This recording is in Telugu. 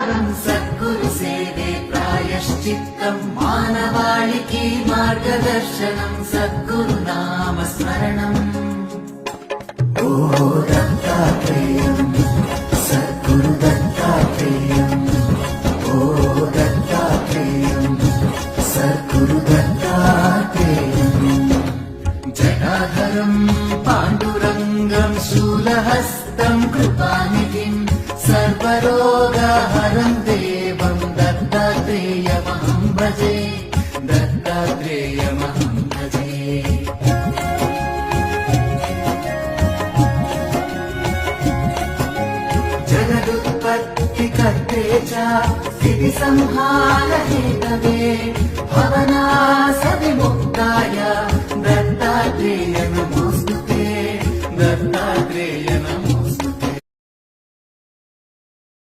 సద్గురు సేవే ప్రాయశ్చిత్తం మానవాళికి మార్గదర్శనం సద్గురు నామ స్మరణం. ఓ దత్తాత్రేయం సద్గురు దత్తాత్రేయం, ఓ దత్తాత్రేయం సద్గురు దత్తాత్రేయం. జటాధరం పాండురంగం శూలహస్తం కృపానిధిం సర్వరోగహరం దేవం దత్తాత్రేయమహం భజే, దత్తాత్రేయమహం భజే. జగదుత్పత్తి కర్తే చ స్థితి సంహార హేతవే భవనాశ విముక్తాయ దత్తాత్రేయ